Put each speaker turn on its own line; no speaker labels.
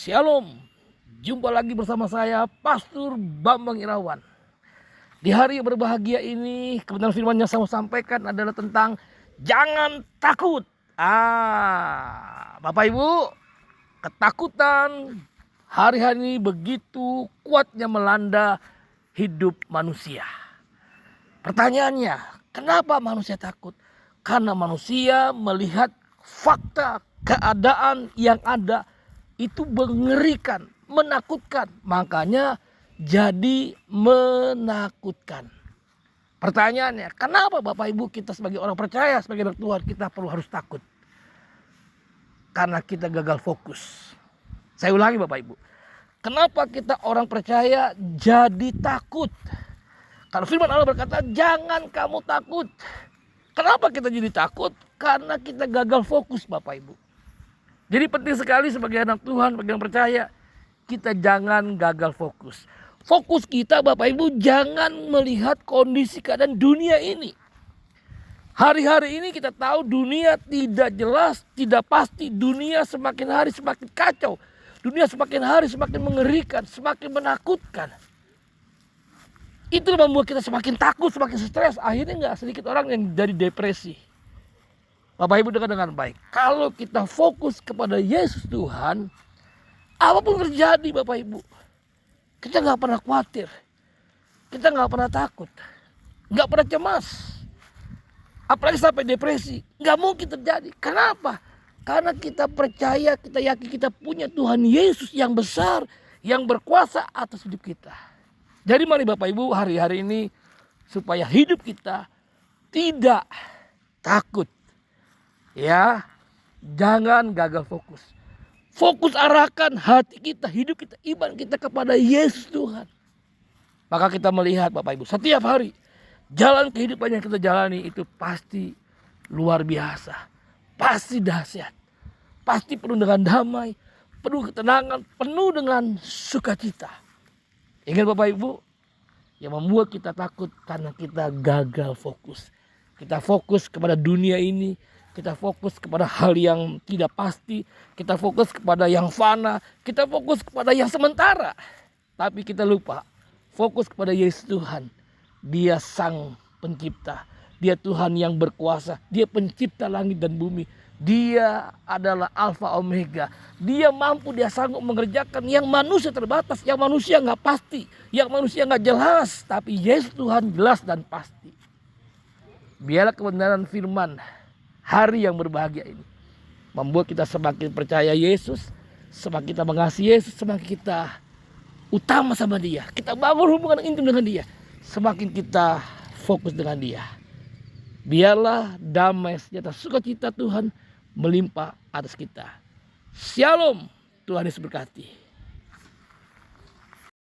Shalom, jumpa lagi bersama saya Pastor Bambang Irawan. Di hari yang berbahagia ini, kebenaran firman yang saya mau sampaikan adalah tentang jangan takut. Bapak Ibu, ketakutan hari-hari ini begitu kuatnya melanda hidup manusia. Pertanyaannya, kenapa manusia takut? Karena manusia melihat fakta keadaan yang ada itu mengerikan, menakutkan. Makanya jadi menakutkan. Pertanyaannya, kenapa Bapak Ibu kita sebagai orang percaya, sebagai anak Tuhan, kita harus takut? Karena kita gagal fokus. Saya ulangi Bapak Ibu. Kenapa kita orang percaya jadi takut? Karena firman Allah berkata, jangan kamu takut. Kenapa kita jadi takut? Karena kita gagal fokus Bapak Ibu. Jadi penting sekali sebagai anak Tuhan, sebagai orang percaya, kita jangan gagal fokus. Fokus kita Bapak Ibu jangan melihat kondisi keadaan dunia ini. Hari-hari ini kita tahu dunia tidak jelas, tidak pasti. Dunia semakin hari semakin kacau. Dunia semakin hari semakin mengerikan, semakin menakutkan. Itu membuat kita semakin takut, semakin stres. Akhirnya nggak sedikit orang yang jadi depresi. Bapak Ibu dengar dengan baik. Kalau kita fokus kepada Yesus Tuhan, apapun terjadi Bapak Ibu, kita nggak pernah khawatir, kita nggak pernah takut, nggak pernah cemas, apalagi sampai depresi, nggak mungkin terjadi. Kenapa? Karena kita percaya, kita yakin kita punya Tuhan Yesus yang besar, yang berkuasa atas hidup kita. Jadi mari Bapak Ibu hari-hari ini supaya hidup kita tidak takut. Ya, jangan gagal fokus. Fokus arahkan hati kita, hidup kita, iman kita kepada Yesus Tuhan. Maka kita melihat Bapak Ibu, setiap hari jalan kehidupan yang kita jalani itu pasti luar biasa. Pasti dahsyat. Pasti penuh dengan damai, penuh ketenangan, penuh dengan sukacita. Ingat Bapak Ibu, yang membuat kita takut karena kita gagal fokus. Kita fokus kepada dunia ini. Kita fokus kepada hal yang tidak pasti. Kita fokus kepada yang fana. Kita fokus kepada yang sementara. Tapi kita lupa fokus kepada Yesus Tuhan. Dia sang pencipta. Dia Tuhan yang berkuasa. Dia pencipta langit dan bumi. Dia adalah Alfa Omega. Dia mampu, dia sanggup mengerjakan yang manusia terbatas. Yang manusia gak pasti. Yang manusia gak jelas. Tapi Yesus Tuhan jelas dan pasti. Biarlah kebenaran firman hari yang berbahagia ini membuat kita semakin percaya Yesus, semakin kita mengasihi Yesus, semakin kita utama sama Dia, kita bangun hubungan intim dengan Dia, semakin kita fokus dengan Dia. Biarlah damai sejahtera sukacita Tuhan melimpah atas kita. Shalom, Tuhan Yesus berkati.